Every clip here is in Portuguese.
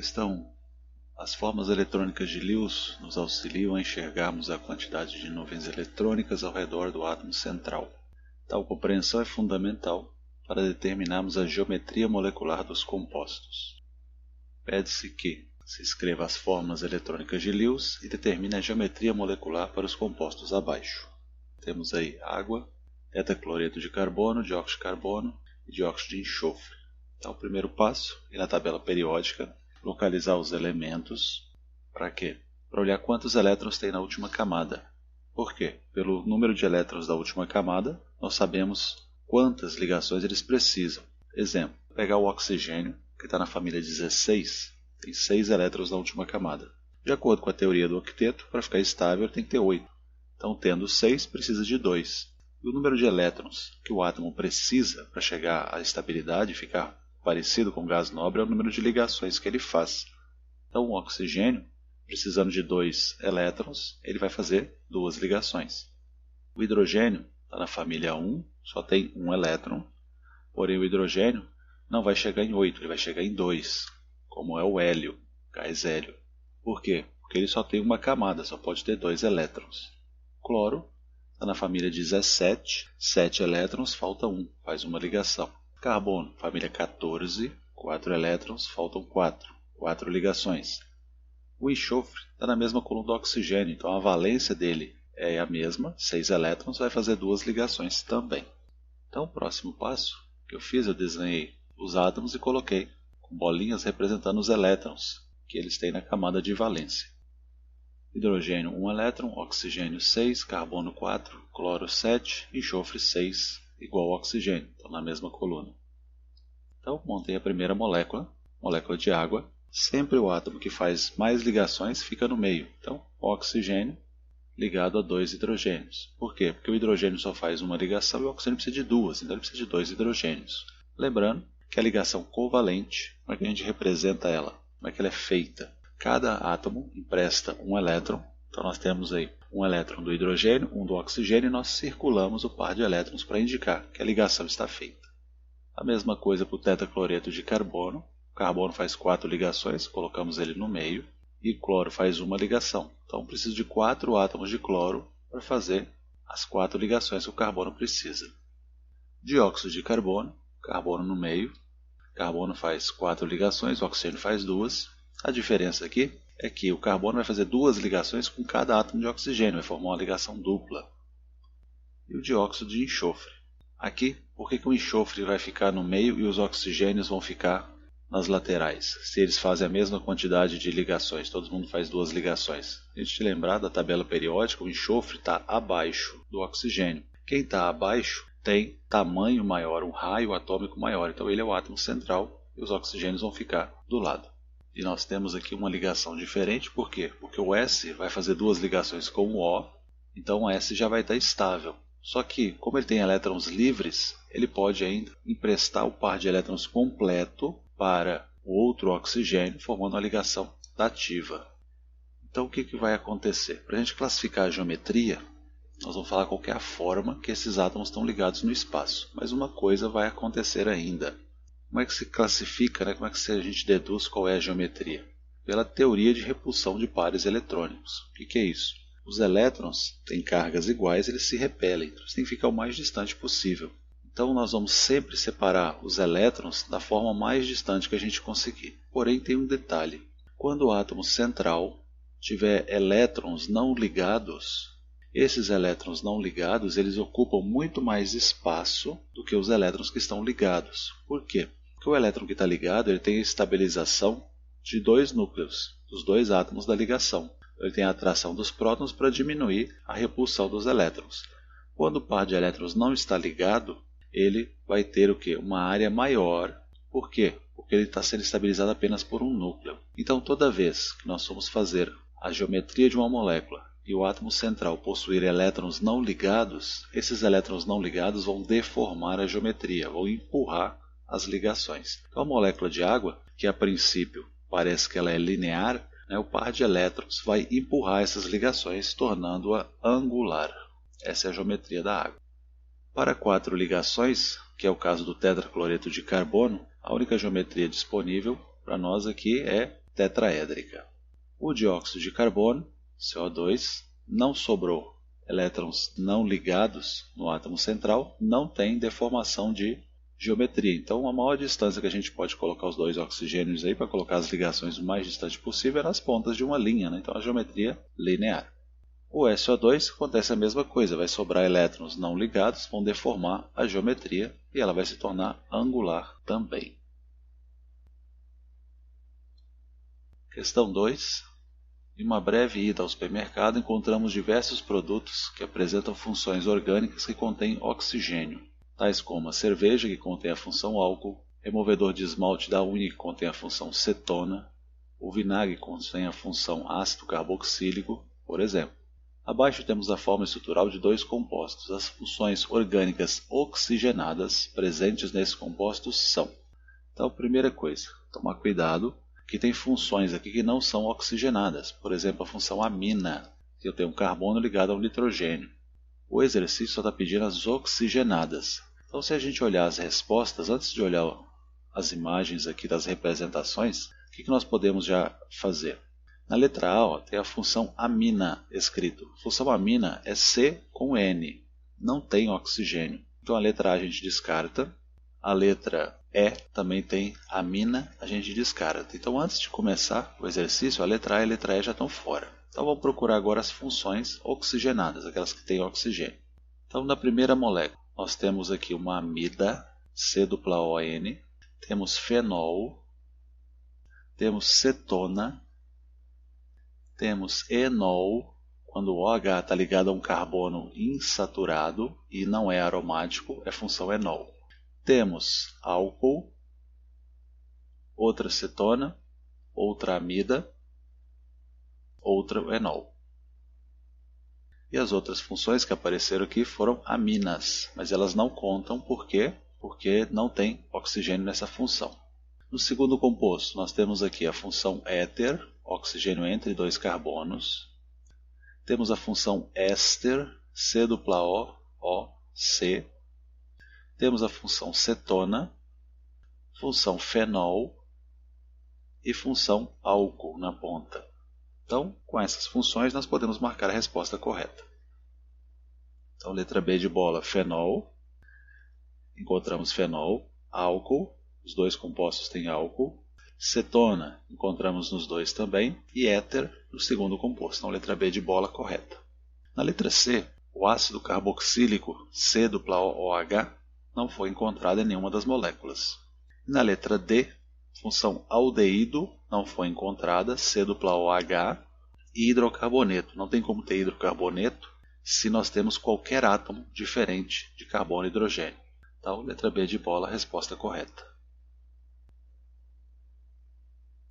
Questão 1. As formas eletrônicas de Lewis nos auxiliam a enxergarmos a quantidade de nuvens eletrônicas ao redor do átomo central. Tal compreensão é fundamental para determinarmos a geometria molecular dos compostos. Pede-se que se escreva as formas eletrônicas de Lewis e determine a geometria molecular para os compostos abaixo. Temos aí água, tetacloreto de carbono, dióxido de carbono e dióxido de enxofre. Então, o primeiro passo, ir na tabela periódica, localizar os elementos. Para quê? Para olhar quantos elétrons tem na última camada. Por quê? Pelo número de elétrons da última camada, nós sabemos quantas ligações eles precisam. Exemplo, pegar o oxigênio, que está na família 16, tem 6 elétrons na última camada. De acordo com a teoria do octeto, para ficar estável tem que ter 8. Então, tendo 6, precisa de 2. E o número de elétrons que o átomo precisa para chegar à estabilidade e ficar parecido com o gás nobre é o número de ligações que ele faz. Então, o oxigênio, precisando de 2 elétrons, ele vai fazer 2 ligações. O hidrogênio está na família 1, só tem 1 elétron, porém o hidrogênio não vai chegar em 8, ele vai chegar em 2, como é o hélio, gás hélio. Por quê? Porque ele só tem uma camada, só pode ter 2 elétrons. Cloro está na família 17, 7 elétrons, falta 1, faz uma ligação. Carbono, família 14, 4 elétrons, faltam 4, 4 ligações. O enxofre está na mesma coluna do oxigênio, então a valência dele é a mesma, 6 elétrons, vai fazer 2 ligações também. Então o próximo passo que eu fiz, eu desenhei os átomos e coloquei com bolinhas representando os elétrons que eles têm na camada de valência. Hidrogênio 1 elétron, oxigênio 6, carbono 4, cloro 7, enxofre 6, igual ao oxigênio, então na mesma coluna. Então, montei a primeira molécula, molécula de água. Sempre o átomo que faz mais ligações fica no meio. Então, o oxigênio ligado a 2 hidrogênios. Por quê? Porque o hidrogênio só faz uma ligação e o oxigênio precisa de 2, então ele precisa de 2 hidrogênios. Lembrando que a ligação covalente, como é que a gente representa ela? Como é que ela é feita? Cada átomo empresta um elétron. Então nós temos aí um elétron do hidrogênio, um do oxigênio, e nós circulamos o par de elétrons para indicar que a ligação está feita. A mesma coisa para o tetacloreto de carbono. O carbono faz 4 ligações, colocamos ele no meio, e o cloro faz uma ligação. Então preciso de 4 átomos de cloro para fazer as 4 ligações que o carbono precisa. Dióxido de carbono, carbono no meio, carbono faz 4 ligações, o oxigênio faz 2. A diferença aqui é que o carbono vai fazer 2 ligações com cada átomo de oxigênio, vai formar uma ligação dupla. E o dióxido de enxofre. Aqui, por que o enxofre vai ficar no meio e os oxigênios vão ficar nas laterais? Se eles fazem a mesma quantidade de ligações, todo mundo faz 2 ligações. A gente lembrar da tabela periódica, o enxofre está abaixo do oxigênio. Quem está abaixo tem tamanho maior, um raio atômico maior, então ele é o átomo central e os oxigênios vão ficar do lado. E nós temos aqui uma ligação diferente, por quê? Porque o S vai fazer 2 ligações com o O, então o S já vai estar estável. Só que, como ele tem elétrons livres, ele pode ainda emprestar o par de elétrons completo para o outro oxigênio, formando uma ligação dativa. Então o que vai acontecer? Para a gente classificar a geometria, nós vamos falar qual é a forma que esses átomos estão ligados no espaço. Mas uma coisa vai acontecer ainda. Como é que se classifica, Como é que a gente deduz qual é a geometria? Pela teoria de repulsão de pares eletrônicos. O que é isso? Os elétrons têm cargas iguais, eles se repelem, então eles têm que ficar o mais distante possível. Então nós vamos sempre separar os elétrons da forma mais distante que a gente conseguir. Porém tem um detalhe. Quando o átomo central tiver elétrons não ligados, esses elétrons não ligados eles ocupam muito mais espaço do que os elétrons que estão ligados. Por quê? Porque o elétron que está ligado ele tem a estabilização de 2 núcleos, dos 2 átomos da ligação. Ele tem a atração dos prótons para diminuir a repulsão dos elétrons. Quando o par de elétrons não está ligado, ele vai ter o quê? Uma área maior. Por quê? Porque ele está sendo estabilizado apenas por um núcleo. Então, toda vez que nós formos fazer a geometria de uma molécula e o átomo central possuir elétrons não ligados, esses elétrons não ligados vão deformar a geometria, vão empurrar as ligações. Então, a molécula de água, que a princípio parece que ela é linear, o par de elétrons vai empurrar essas ligações, tornando-a angular. Essa é a geometria da água. Para 4 ligações, que é o caso do tetracloreto de carbono, a única geometria disponível para nós aqui é tetraédrica. O dióxido de carbono, CO2, não sobrou elétrons não ligados no átomo central, não tem deformação de geometria. Então, a maior distância que a gente pode colocar os dois oxigênios aí para colocar as ligações o mais distante possível é nas pontas de uma linha, né? Então, a geometria linear. O SO2 acontece a mesma coisa, vai sobrar elétrons não ligados, vão deformar a geometria e ela vai se tornar angular também. Questão 2. Em uma breve ida ao supermercado, encontramos diversos produtos que apresentam funções orgânicas que contêm oxigênio, tais como a cerveja, que contém a função álcool, removedor de esmalte da unha, que contém a função cetona, o vinagre, que contém a função ácido carboxílico, por exemplo. Abaixo temos a forma estrutural de dois compostos. As funções orgânicas oxigenadas presentes nesses compostos são. Então, primeira coisa, tomar cuidado, que tem funções aqui que não são oxigenadas. Por exemplo, a função amina, que eu tenho um carbono ligado ao nitrogênio. O exercício só está pedindo as oxigenadas. Então, se a gente olhar as respostas, antes de olhar as imagens aqui das representações, o que nós podemos já fazer? Na letra A, ó, tem a função amina escrito. A função amina é C com N, não tem oxigênio. Então a letra A a gente descarta. A letra E também tem amina, a gente descarta. Então antes de começar o exercício, a letra A e a letra E já estão fora. Então vamos procurar agora as funções oxigenadas, aquelas que têm oxigênio. Então na primeira molécula, nós temos aqui uma amida, C-O-N, temos fenol, temos cetona, temos enol, quando o OH está ligado a um carbono insaturado e não é aromático, é função enol. Temos álcool, outra cetona, outra amida, outra enol. E as outras funções que apareceram aqui foram aminas, mas elas não contam por quê? Porque não tem oxigênio nessa função. No segundo composto, nós temos aqui a função éter, oxigênio entre dois carbonos. Temos a função éster, C-O-O-C. Temos a função cetona, função fenol e função álcool na ponta. Então, com essas funções, nós podemos marcar a resposta correta. Então, letra B de bola, fenol. Encontramos fenol, álcool, os dois compostos têm álcool. Cetona, encontramos nos dois também, e éter no segundo composto. Então, letra B de bola correta. Na letra C, o ácido carboxílico C-OOH não foi encontrado em nenhuma das moléculas. Na letra D, função aldeído não foi encontrada, C-OH, e hidrocarboneto. Não tem como ter hidrocarboneto se nós temos qualquer átomo diferente de carbono e hidrogênio. Então, letra B de bola, resposta correta.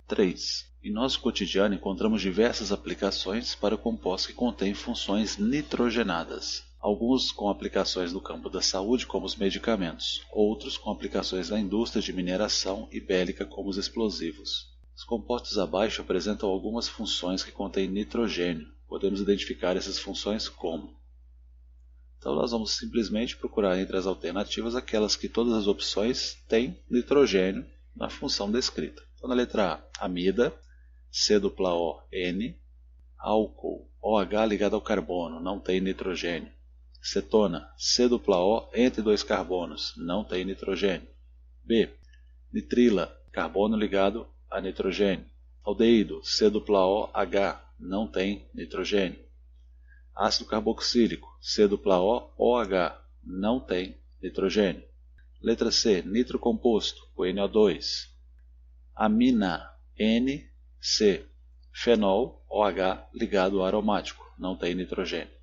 3. Em nosso cotidiano encontramos diversas aplicações para compostos que contêm funções nitrogenadas. Alguns com aplicações no campo da saúde, como os medicamentos. Outros com aplicações na indústria de mineração e bélica, como os explosivos. Os compostos abaixo apresentam algumas funções que contêm nitrogênio. Podemos identificar essas funções como? Então nós vamos simplesmente procurar entre as alternativas aquelas que todas as opções têm nitrogênio na função descrita. Então, na letra A, amida, C-O-N, álcool, OH ligado ao carbono, não tem nitrogênio. Cetona, C-O entre dois carbonos, não tem nitrogênio. B, nitrila, carbono ligado a nitrogênio. Aldeído, C-OH, não tem nitrogênio. Ácido carboxílico, C-OOH, não tem nitrogênio. Letra C, nitrocomposto, o NO2. Amina, N-C. Fenol, OH ligado ao aromático, não tem nitrogênio.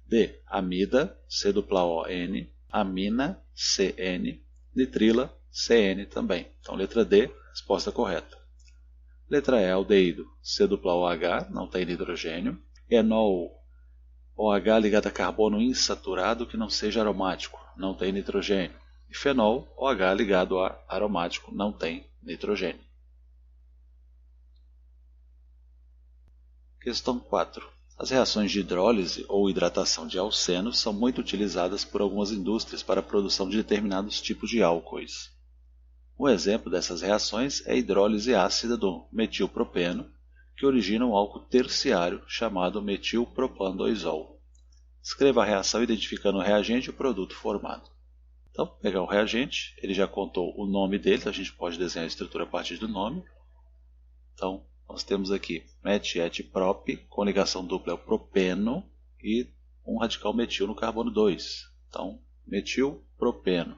D, amida, C-O-N. Amina, CN. Nitrila, CN também. Então, letra D, resposta correta. Letra E, aldeído, C-OH, não tem nitrogênio. Enol, OH ligado a carbono insaturado que não seja aromático, não tem nitrogênio. E fenol, OH ligado a aromático, não tem nitrogênio. Questão 4. As reações de hidrólise ou hidratação de alcenos são muito utilizadas por algumas indústrias para a produção de determinados tipos de álcoois. Um exemplo dessas reações é a hidrólise ácida do metilpropeno, que origina um álcool terciário chamado metilpropan-2-ol. Escreva a reação identificando o reagente e o produto formado. Então, vou pegar o reagente, ele já contou o nome dele, então a gente pode desenhar a estrutura a partir do nome. Então, nós temos aqui met-et-prop, com ligação dupla é o propeno, e um radical metil no carbono 2. Então, metilpropeno.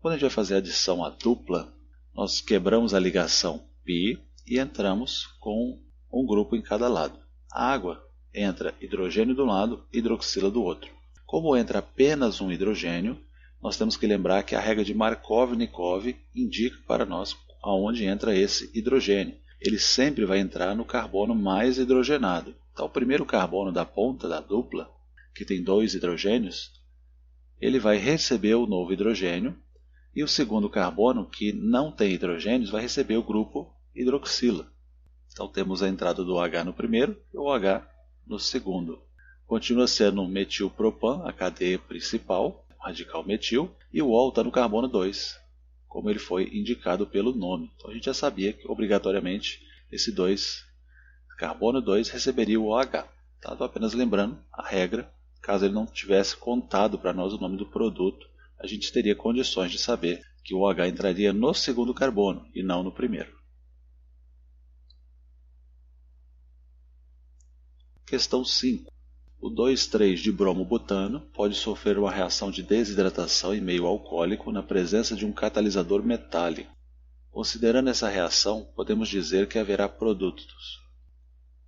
Quando a gente vai fazer a adição à dupla, nós quebramos a ligação π e entramos com um grupo em cada lado. A água entra hidrogênio de um lado e hidroxila do outro. Como entra apenas um hidrogênio, nós temos que lembrar que a regra de Markov-Nikov indica para nós aonde entra esse hidrogênio. Ele sempre vai entrar no carbono mais hidrogenado. Então, o primeiro carbono da ponta da dupla, que tem 2 hidrogênios, ele vai receber o novo hidrogênio, e o segundo carbono, que não tem hidrogênios, vai receber o grupo hidroxila. Então, temos a entrada do H no primeiro e o H no segundo. Continua sendo o metilpropan, a cadeia principal, radical metil, e o ol está no carbono 2, como ele foi indicado pelo nome. Então a gente já sabia que obrigatoriamente esse carbono 2 receberia o OH. Tá? Estou apenas lembrando a regra, caso ele não tivesse contado para nós o nome do produto, a gente teria condições de saber que o OH entraria no segundo carbono e não no primeiro. Questão 5. O 2,3-dibromo-butano pode sofrer uma reação de desidratação em meio alcoólico na presença de um catalisador metálico. Considerando essa reação, podemos dizer que haverá produtos.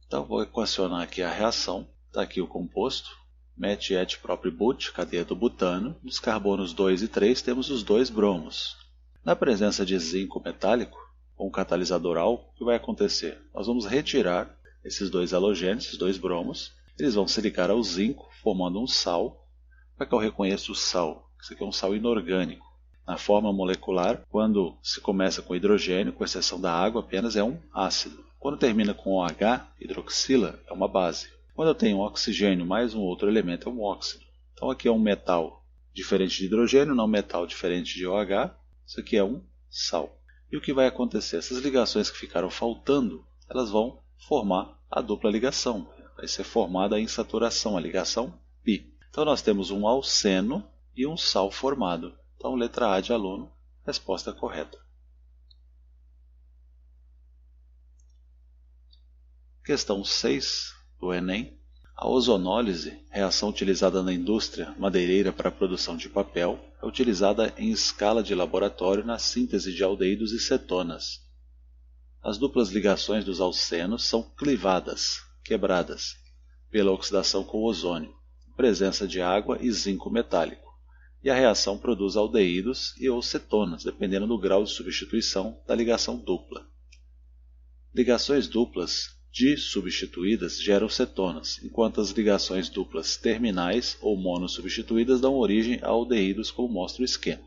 Então, vou equacionar aqui a reação. Está aqui o composto, met-et-prop-but, cadeia do butano. Nos carbonos 2 e 3 temos os 2 bromos. Na presença de zinco metálico, com o catalisador álcool, o que vai acontecer? Nós vamos retirar esses 2 halogênios, esses 2 bromos. Eles vão se ligar ao zinco, formando um sal. Como é que eu reconheço o sal? Isso aqui é um sal inorgânico. Na forma molecular, quando se começa com hidrogênio, com exceção da água, apenas é um ácido. Quando termina com OH, hidroxila, é uma base. Quando eu tenho um oxigênio mais um outro elemento, é um óxido. Então aqui é um metal diferente de hidrogênio, não metal diferente de OH. Isso aqui é um sal. E o que vai acontecer? Essas ligações que ficaram faltando, elas vão formar a dupla ligação. Vai ser formada a insaturação, a ligação π. Então nós temos um alceno e um sal formado. Então letra A de aluno, resposta correta. Questão 6 do Enem. A ozonólise, reação utilizada na indústria madeireira para a produção de papel, é utilizada em escala de laboratório na síntese de aldeídos e cetonas. As duplas ligações dos alcenos são clivadas, quebradas, pela oxidação com ozônio, presença de água e zinco metálico, e a reação produz aldeídos e ou cetonas, dependendo do grau de substituição da ligação dupla. Ligações duplas dissubstituídas geram cetonas, enquanto as ligações duplas terminais ou monossubstituídas dão origem a aldeídos, como mostra o esquema.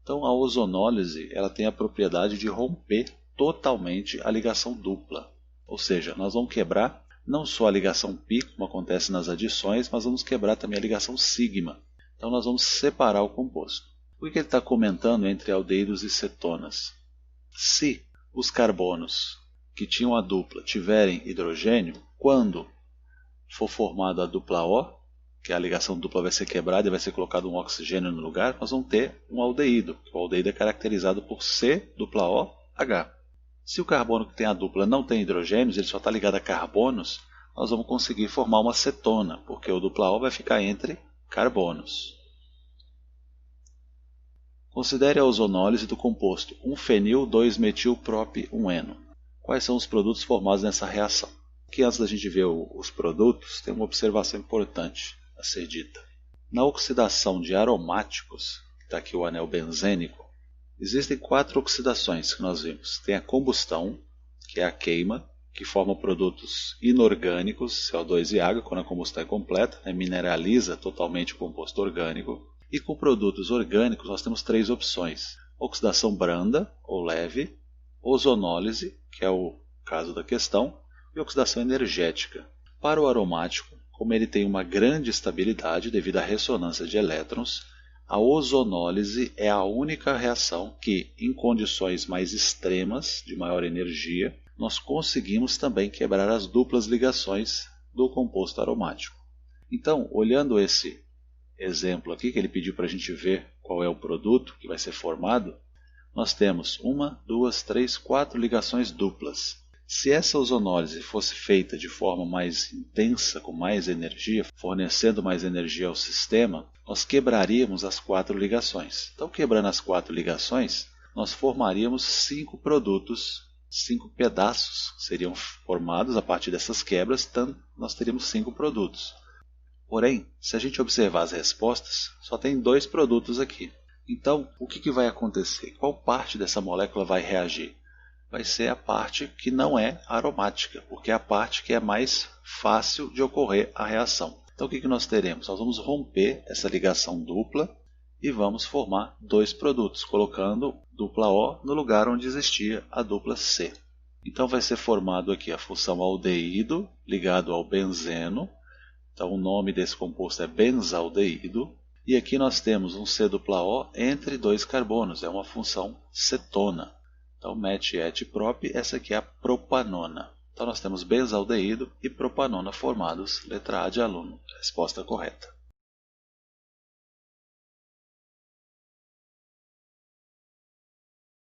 Então a ozonólise ela tem a propriedade de romper totalmente a ligação dupla, ou seja, nós vamos quebrar não só a ligação π, como acontece nas adições, mas vamos quebrar também a ligação sigma. Então nós vamos separar o composto. O que ele está comentando entre aldeídos e cetonas? Se os carbonos que tinham a dupla tiverem hidrogênio, quando for formada a dupla O, que a ligação dupla vai ser quebrada e vai ser colocado um oxigênio no lugar, nós vamos ter um aldeído. O aldeído é caracterizado por C, dupla O, H. Se o carbono que tem a dupla não tem hidrogênios, ele só está ligado a carbonos, nós vamos conseguir formar uma cetona, porque o dupla O vai ficar entre carbonos. Considere a ozonólise do composto 1-fenil-2-metilprop-1-eno. Quais são os produtos formados nessa reação? Aqui, antes da gente ver os produtos, tem uma observação importante a ser dita. Na oxidação de aromáticos, está aqui o anel benzênico, existem 4 oxidações que nós vimos. Tem a combustão, que é a queima, que forma produtos inorgânicos, CO2 e água, quando a combustão é completa, mineraliza totalmente o composto orgânico. E com produtos orgânicos nós temos 3 opções. Oxidação branda ou leve, ozonólise, que é o caso da questão, e oxidação energética. Para o aromático, como ele tem uma grande estabilidade devido à ressonância de elétrons, A ozonólise é a única reação que, em condições mais extremas, de maior energia, nós conseguimos também quebrar as duplas ligações do composto aromático. Então, olhando esse exemplo aqui, que ele pediu para a gente ver qual é o produto que vai ser formado, nós temos 1, 2, 3, 4 ligações duplas. Se essa ozonólise fosse feita de forma mais intensa, com mais energia, fornecendo mais energia ao sistema, nós quebraríamos as 4 ligações. Então, quebrando as 4 ligações, nós formaríamos 5 produtos, 5 pedaços seriam formados a partir dessas quebras, então nós teríamos 5 produtos. Porém, se a gente observar as respostas, só tem 2 produtos aqui. Então, o que vai acontecer? Qual parte dessa molécula vai reagir? Vai ser a parte que não é aromática, porque é a parte que é mais fácil de ocorrer a reação. Então, o que nós teremos? Nós vamos romper essa ligação dupla e vamos formar 2 produtos, colocando dupla O no lugar onde existia a dupla C. Então, vai ser formado aqui a função aldeído ligado ao benzeno. Então, o nome desse composto é benzaldeído. E aqui nós temos um C-O entre 2 carbonos, é uma função cetona. Então, met, et, prop, essa aqui é a propanona. Então, nós temos benzaldeído e propanona formados, letra A de aluno, resposta correta.